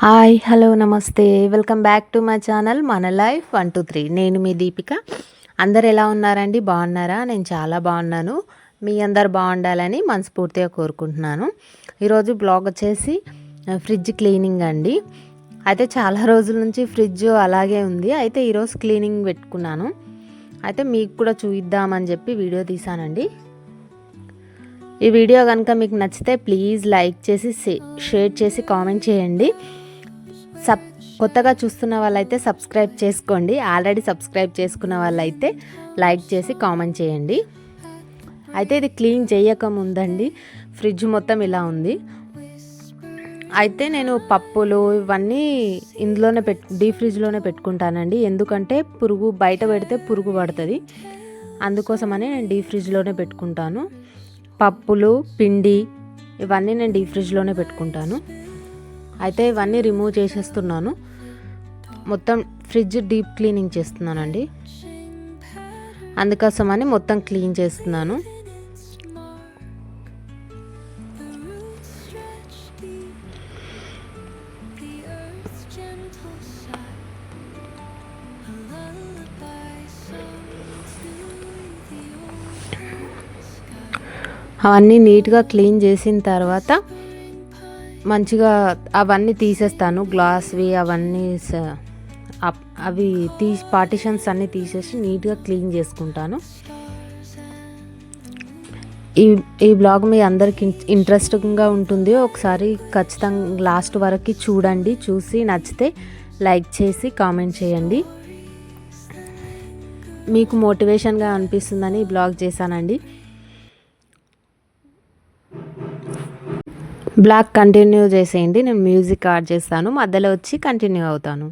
Hi hello నమస్తే welcome back to my channel మన life 1 2 3. నేను మీ దీపిక. అందరు ఎలా ఉన్నారండి? బాగున్నారా? నేను చాలా బాగున్నాను. మీ అందరు బాగుండాలని మనస్ఫూర్తిగా కోరుకుంటున్నాను. ఈరోజు బ్లాగ్ వచ్చేసి ఫ్రిడ్జ్ క్లీనింగ్ అండి. అయితే చాలా రోజుల నుంచి ఫ్రిడ్జ్ అలాగే ఉంది. అయితే ఈరోజు క్లీనింగ్ పెట్టుకున్నాను. అయితే మీకు కూడా చూద్దామని చెప్పి వీడియో తీసానండి. ఈ వీడియో కనుక మీకు నచ్చితే ప్లీజ్ లైక్ చేసి షేర్ చేసి కామెంట్ చేయండి. కొత్తగా చూస్తున్న వాళ్ళైతే సబ్స్క్రైబ్ చేసుకోండి. ఆల్రెడీ సబ్స్క్రైబ్ చేసుకున్న వాళ్ళైతే లైక్ చేసి కామెంట్ చేయండి. అయితే ఇది క్లీన్ చేయకముందండి ఫ్రిడ్జ్ మొత్తం ఇలా ఉంది. అయితే నేను పప్పులు ఇవన్నీ ఇందులోనే డీప్ ఫ్రిడ్జ్లోనే పెట్టుకుంటానండి. ఎందుకంటే పురుగు బయట పెడితే పురుగు పడుతుంది. అందుకోసమని నేను డీప్ ఫ్రిడ్జ్లోనే పెట్టుకుంటాను. పప్పులు పిండి ఇవన్నీ నేను డీప్ ఫ్రిడ్జ్లోనే పెట్టుకుంటాను. అయితే ఇవన్నీ రిమూవ్ చేసేస్తున్నాను. మొత్తం ఫ్రిడ్జ్ డీప్ క్లీనింగ్ చేస్తున్నానండి. అందుకోసమని మొత్తం క్లీన్ చేస్తున్నాను. అవన్నీ నీట్గా క్లీన్ చేసిన తర్వాత మంచిగా అవన్నీ తీసేస్తాను. గ్లాస్వి అవన్నీ అవి పార్టిషన్స్ అన్నీ తీసేసి నీట్గా క్లీన్ చేసుకుంటాను. ఈ బ్లాగ్ మీ అందరికి ఇంట్రెస్టింగ్గా ఉంటుంది. ఒకసారి ఖచ్చితంగా లాస్ట్ వరకు చూడండి. చూసి నచ్చితే లైక్ చేసి కామెంట్ చేయండి. మీకు మోటివేషన్గా అనిపిస్తుందని ఈ బ్లాగ్ చేశానండి. బ్లాగ్ కంటిన్యూ చేసేయండి. నేను మ్యూజిక్ యాడ్ చేస్తాను. మధ్యలో వచ్చి కంటిన్యూ అవుతాను.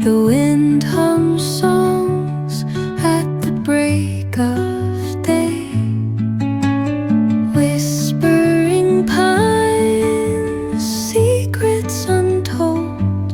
The wind hums songs at the break of day, whispering pines, secrets untold,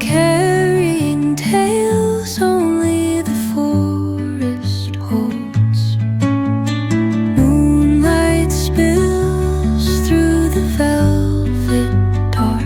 carrying tales only the forest holds. Moonlight spills through the velvet dark,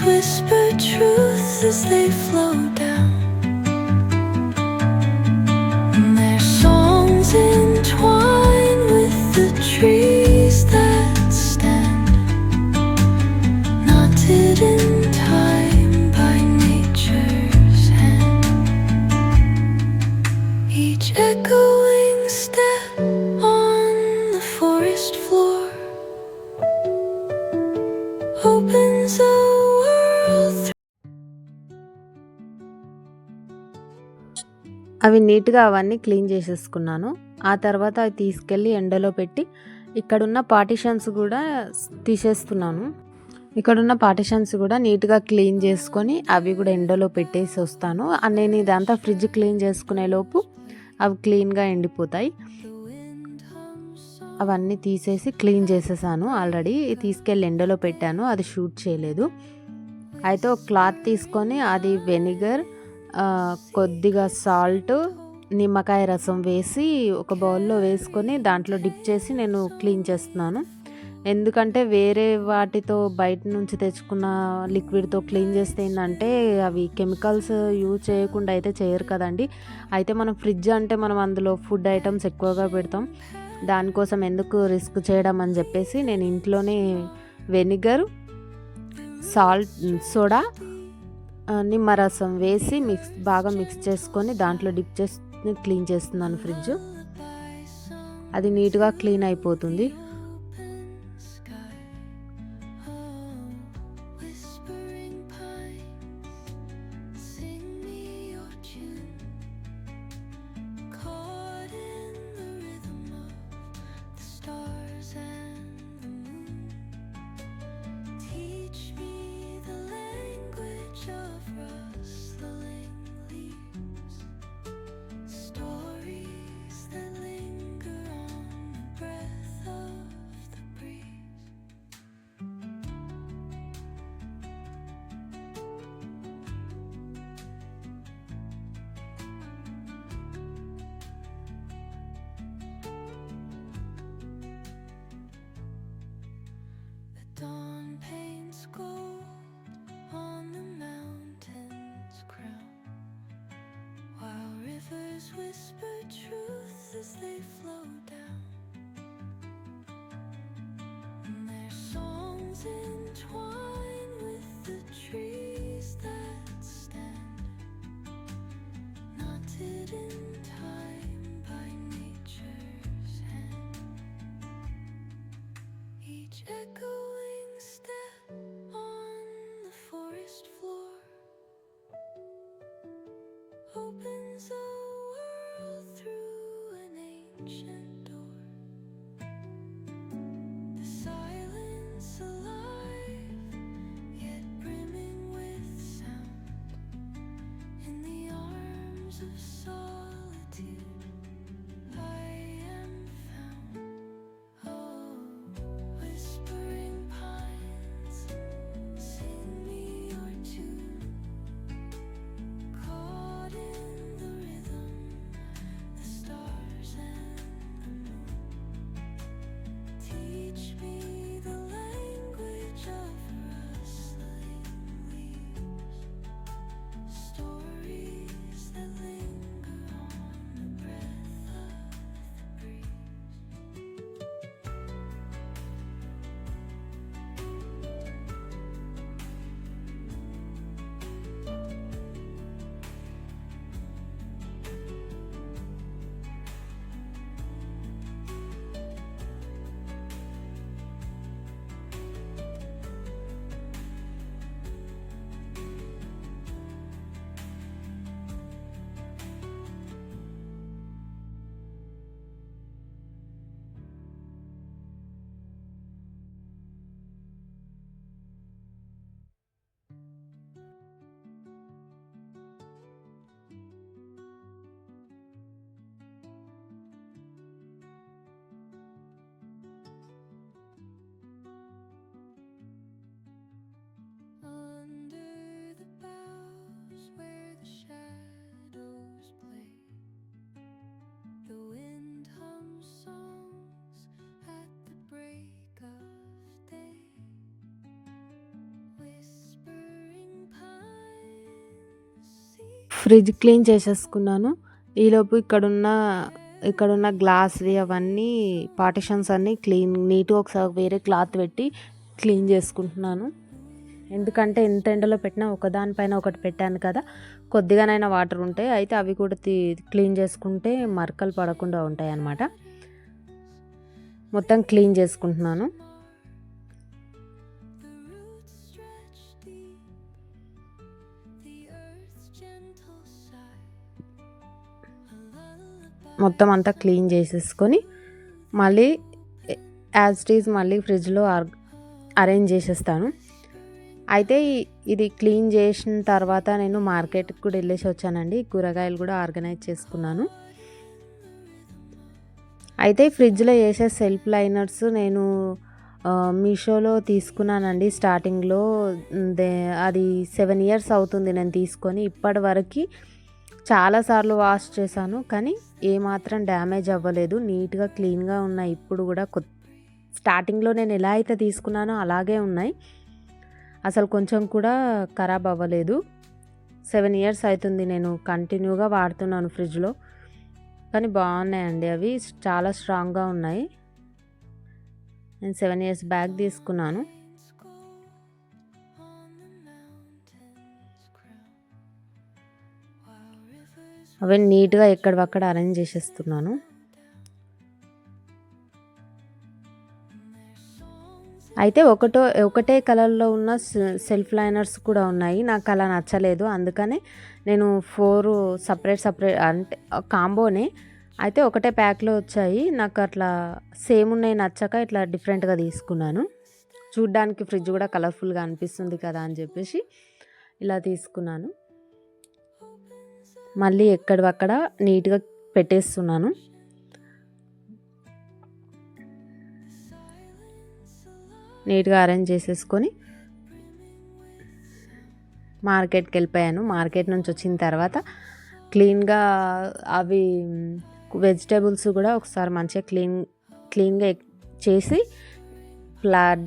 whisper truth as they flow down, and their songs entwine with the trees that stand, knotted in time by nature's hand. Each echoing step on the forest floor opens a అవి నీట్గా అవన్నీ clean చేసేసుకున్నాను. ఆ తర్వాత అవి తీసుకెళ్ళి ఎండలో పెట్టి ఇక్కడున్న పార్టిషన్స్ కూడా తీసేస్తున్నాను. ఇక్కడున్న పార్టిషన్స్ కూడా నీట్గా క్లీన్ చేసుకొని అవి కూడా ఎండలో పెట్టేసి వస్తాను. నేను ఇదంతా ఫ్రిడ్జ్ క్లీన్ చేసుకునే లోపు అవి క్లీన్గా ఎండిపోతాయి. అవన్నీ తీసేసి క్లీన్ చేసేసాను. ఆల్రెడీ తీసుకెళ్ళి ఎండలో పెట్టాను, అది షూట్ చేయలేదు. అయితే ఒక క్లాత్ తీసుకొని అది వెనిగర్, కొద్దిగా సాల్ట్, నిమ్మకాయ రసం వేసి ఒక బౌల్లో వేసుకొని దాంట్లో డిప్ చేసి నేను క్లీన్ చేస్తున్నాను. ఎందుకంటే వేరే వాటితో బయట నుంచి తెచ్చుకున్న లిక్విడ్తో క్లీన్ చేస్తే ఏంటంటే అవి కెమికల్స్ యూజ్ చేయకుండా అయితే చేయరు కదండి. అయితే మనం ఫ్రిడ్జ్ అంటే మనం అందులో ఫుడ్ ఐటమ్స్ ఎక్కువగా పెడతాం, దానికోసం ఎందుకు రిస్క్ చేయడం అని చెప్పేసి నేను ఇంట్లోనే వెనిగర్, సాల్ట్, సోడా, నిమ్మరసం వేసి బాగా మిక్స్ చేసుకొని దాంట్లో డిప్ చేసి క్లీన్ చేస్తున్నాను ఫ్రిడ్జ్. అది నీట్గా క్లీన్ అయిపోతుంది. Dawn paints gold on the mountain's crown, while rivers whisper truth as they flow down. And their songs entwine with the trees that stand, knotted in time by nature's hand. Each echoing step on the forest floor opens a world through an ancient door. The silence alive, yet brimming with sound. In the arms of solitude, I am found. Oh, whispering pines, sing me your tune. Caught in the rhythm, the stars and the moon. Teach me the language of rustling leaves, stories that linger on the breath of the breeze. Under the boughs where the shadows play, the wind hums songs at the break of day. Whispering pines see fridge clean చేసేసుకున్నాను. ఈలోపు ఇక్కడున్న గ్లాస్వి అవన్నీ partitions అన్నీ నీట్గా ఒకసారి వేరే cloth పెట్టి clean చేసుకుంటున్నాను. ఎందుకంటే ఎంత ఎండలో పెట్టినా ఒకదానిపైన ఒకటి పెట్టాను కదా, కొద్దిగానైనా వాటర్ ఉంటాయి. అయితే అవి కూడా క్లీన్ చేసుకుంటే మరకలు పడకుండా ఉంటాయి అన్నమాట. మొత్తం క్లీన్ చేసుకుంటున్నాను. the roots stretch deep, the earth's gentle sigh, a lullaby. మొత్తం అంతా క్లీన్ చేసేసుకొని మళ్ళీ యాజ్ ఇట్ ఈజ్ మళ్ళీ ఫ్రిడ్జ్లో అరేంజ్ చేసేస్తాను. అయితే ఇది క్లీన్ చేసిన తర్వాత నేను మార్కెట్కి కూడా వెళ్ళేసి వచ్చానండి. కూరగాయలు కూడా ఆర్గనైజ్ చేసుకున్నాను. అయితే ఫ్రిడ్జ్లో వేసే సెల్ఫ్ లైనర్స్ నేను మీషోలో తీసుకున్నానండి. స్టార్టింగ్లో అది 7 ఇయర్స్ అవుతుంది నేను తీసుకొని. ఇప్పటి వరకు చాలాసార్లు వాష్ చేశాను, కానీ ఏమాత్రం డ్యామేజ్ అవ్వలేదు. నీట్గా క్లీన్గా ఉన్నాయి. ఇప్పుడు కూడా స్టార్టింగ్లో నేను ఎలా అయితే తీసుకున్నానో అలాగే ఉన్నాయి. అసలు కొంచెం కూడా ఖరాబ్ అవ్వలేదు. 7 ఇయర్స్ అవుతుంది నేను కంటిన్యూగా వాడుతున్నాను ఫ్రిడ్జ్లో. కానీ బాగున్నాయండి, అవి చాలా స్ట్రాంగ్గా ఉన్నాయి. నేను 7 ఇయర్స్ బ్యాక్ తీసుకున్నాను. అవి నీట్గా ఎక్కడవక్కడ అరేంజ్ చేసేస్తున్నాను. అయితే ఒకటే కలర్లో ఉన్న సెల్ఫ్ లైనర్స్ కూడా ఉన్నాయి. నాకు అలా నచ్చలేదు, అందుకనే నేను 4 సపరేట్ అంటే కాంబోనే. అయితే ఒకటే ప్యాక్లో వచ్చాయి. నాకు అట్లా సేమ్ ఉన్నాయి నచ్చక ఇట్లా డిఫరెంట్గా తీసుకున్నాను. చూడ్డానికి ఫ్రిడ్జ్ కూడా కలర్ఫుల్గా అనిపిస్తుంది కదా అని చెప్పేసి ఇలా తీసుకున్నాను. మళ్ళీ ఎక్కడవక్కడ నీట్గా పెట్టేస్తున్నాను. నీట్గా అరేంజ్ చేసేసుకొని మార్కెట్కి వెళ్ళిపోయాను. మార్కెట్ నుంచి వచ్చిన తర్వాత క్లీన్గా అవి వెజిటేబుల్స్ కూడా ఒకసారి మంచిగా క్లీన్గా చేసి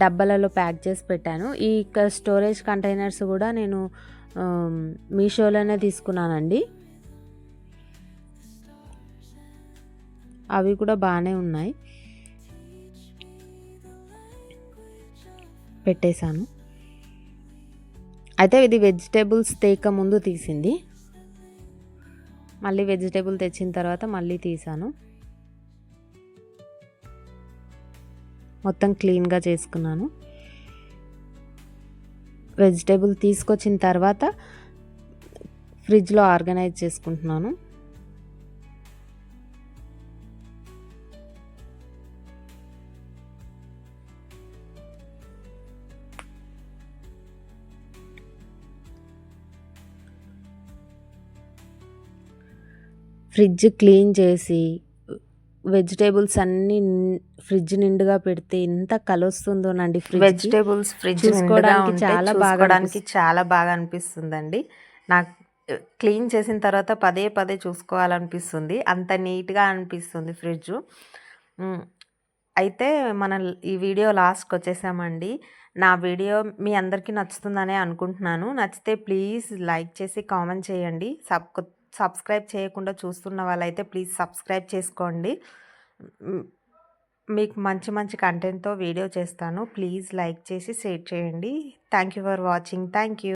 డబ్బాలలో ప్యాక్ చేసి పెట్టాను. ఈ స్టోరేజ్ కంటైనర్స్ కూడా నేను మీషోలోనే తీసుకున్నానండి. అవి కూడా బాగానే ఉన్నాయి, పెట్టేశాను. అయితే ఇది వెజిటేబుల్స్ తేక ముందు తీసింది. మళ్ళీ వెజిటేబుల్ తెచ్చిన తర్వాత మళ్ళీ తీసాను. మొత్తం క్లీన్గా చేసుకున్నాను. వెజిటేబుల్ తీసుకొచ్చిన తర్వాత ఫ్రిడ్జ్లో ఆర్గనైజ్ చేసుకుంటున్నాను. ఫ్రిడ్జ్ క్లీన్ చేసి వెజిటేబుల్స్ అన్నీ ఫ్రిడ్జ్ నిండుగా పెడితే ఎంత కలొస్తుందోనండి. వెజిటేబుల్స్ ఫ్రిడ్జ్ చూసుకోవడానికి చాలా బాగా అనిపిస్తుందండి. నాకు క్లీన్ చేసిన తర్వాత పదే పదే చూసుకోవాలనిపిస్తుంది, అంత నీట్గా అనిపిస్తుంది ఫ్రిడ్జ్. అయితే మనం ఈ వీడియో లాస్ట్కి వచ్చేసామండి. నా వీడియో మీ అందరికీ నచ్చుతుందనే అనుకుంటున్నాను. నచ్చితే ప్లీజ్ లైక్ చేసి కామెంట్ చేయండి. సబ్స్క్రైబ్ చేయకుండా చూస్తున్న వాళ్ళైతే ప్లీజ్ సబ్స్క్రైబ్ చేసుకోండి. మీకు మంచి మంచి కంటెంట్తో వీడియో చేస్తాను. ప్లీజ్ లైక్ చేసి షేర్ చేయండి. Thank you for watching. Thank you.